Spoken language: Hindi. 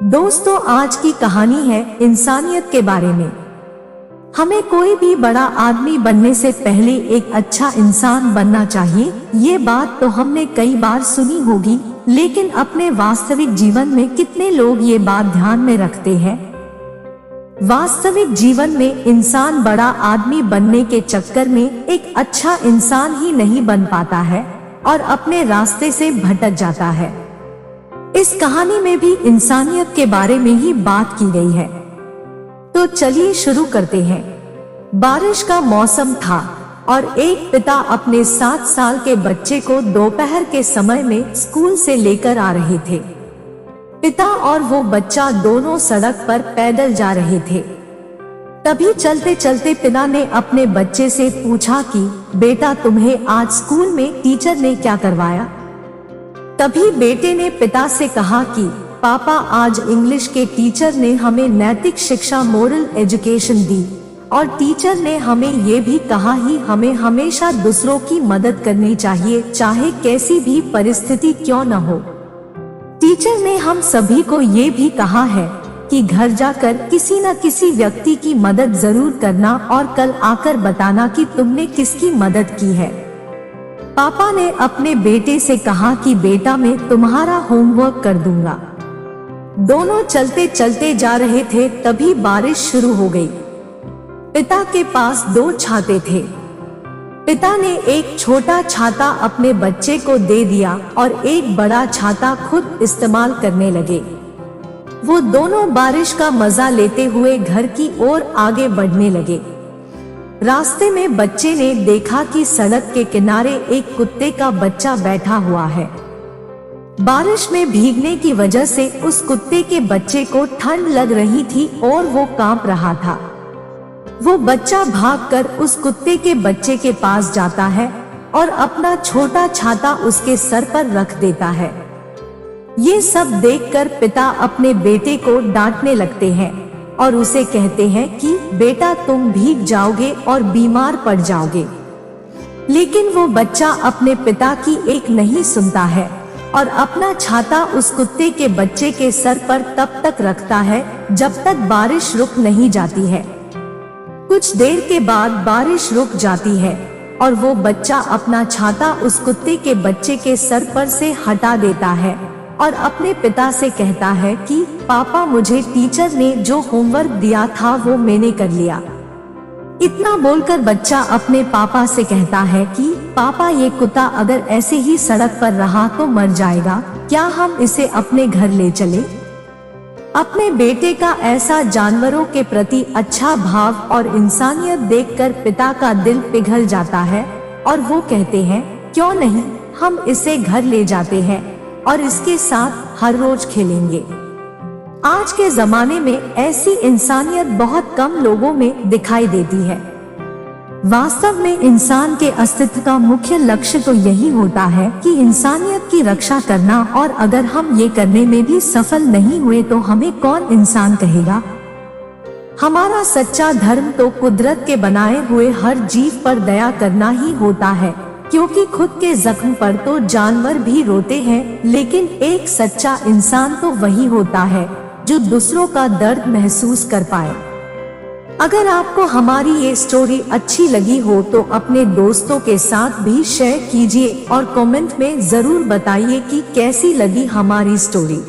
दोस्तों, आज की कहानी है इंसानियत के बारे में। हमें कोई भी बड़ा आदमी बनने से पहले एक अच्छा इंसान बनना चाहिए। ये बात तो हमने कई बार सुनी होगी, लेकिन अपने वास्तविक जीवन में कितने लोग ये बात ध्यान में रखते हैं? वास्तविक जीवन में इंसान बड़ा आदमी बनने के चक्कर में एक अच्छा इंसान ही नहीं बन पाता है और अपने रास्ते से भटक जाता है। इस कहानी में भी इंसानियत के बारे में ही बात की गई है। तो चलिए शुरू करते हैं। बारिश का मौसम था और एक पिता अपने 7 साल के बच्चे को दोपहर के समय में स्कूल से लेकर आ रहे थे। पिता और वो बच्चा दोनों सड़क पर पैदल जा रहे थे। तभी चलते चलते पिता ने अपने बच्चे से पूछा कि बेटा, तुम्हें आज स्कूल में टीचर ने क्या करवाया? तभी बेटे ने पिता से कहा कि पापा, आज इंग्लिश के टीचर ने हमें नैतिक शिक्षा, मोरल एजुकेशन दी और टीचर ने हमें ये भी कहा ही हमें हमेशा दूसरों की मदद करनी चाहिए, चाहे कैसी भी परिस्थिति क्यों न हो। टीचर ने हम सभी को ये भी कहा है कि घर जाकर किसी न किसी व्यक्ति की मदद जरूर करना और कल आकर बताना कि तुमने किसकी मदद की है। पापा ने अपने बेटे से कहा कि बेटा, मैं तुम्हारा होमवर्क कर दूंगा। दोनों चलते चलते जा रहे थे, तभी बारिश शुरू हो गई। पिता के पास 2 छाते थे। पिता ने एक छोटा छाता अपने बच्चे को दे दिया और एक बड़ा छाता खुद इस्तेमाल करने लगे। वो दोनों बारिश का मजा लेते हुए घर की ओर आगे बढ़ने लगे। रास्ते में बच्चे ने देखा कि सड़क के किनारे एक कुत्ते का बच्चा बैठा हुआ है। बारिश में भीगने की वजह से उस कुत्ते के बच्चे को ठंड लग रही थी और वो कांप रहा था। वो बच्चा भागकर उस कुत्ते के बच्चे के पास जाता है और अपना छोटा छाता उसके सर पर रख देता है। ये सब देखकर पिता अपने बेटे को डांटने लगते हैं और उसे कहते हैं कि बेटा, तुम भीग जाओगे और बीमार पड़ जाओगे। लेकिन वो बच्चा अपने पिता की एक नहीं सुनता है और अपना छाता उस कुत्ते के बच्चे के सर पर तब तक रखता है जब तक बारिश रुक नहीं जाती है। कुछ देर के बाद बारिश रुक जाती है और वो बच्चा अपना छाता उस कुत्ते के बच्चे के सर पर से हटा देता है और अपने पिता से कहता है कि पापा, मुझे टीचर ने जो होमवर्क दिया था वो मैंने कर लिया। इतना बोलकर बच्चा अपने पापा से कहता है कि पापा, ये कुत्ता अगर ऐसे ही सड़क पर रहा तो मर जाएगा, क्या हम इसे अपने घर ले चले? अपने बेटे का ऐसा जानवरों के प्रति अच्छा भाव और इंसानियत देखकर पिता का दिल पिघल जाता है और वो कहते हैं, क्यों नहीं, हम इसे घर ले जाते हैं और इसके साथ हर रोज खेलेंगे। आज के जमाने में ऐसी इंसानियत बहुत कम लोगों में दिखाई देती है। वास्तव में इंसान के अस्तित्व का मुख्य लक्ष्य तो यही होता है कि इंसानियत की रक्षा करना, और अगर हम ये करने में भी सफल नहीं हुए तो हमें कौन इंसान कहेगा? हमारा सच्चा धर्म तो कुदरत के बनाए हुए हर जीव पर दया करना ही होता है, क्योंकि खुद के जख्म पर तो जानवर भी रोते हैं, लेकिन एक सच्चा इंसान तो वही होता है जो दूसरों का दर्द महसूस कर पाए। अगर आपको हमारी ये स्टोरी अच्छी लगी हो तो अपने दोस्तों के साथ भी शेयर कीजिए और कमेंट में जरूर बताइए कि कैसी लगी हमारी स्टोरी।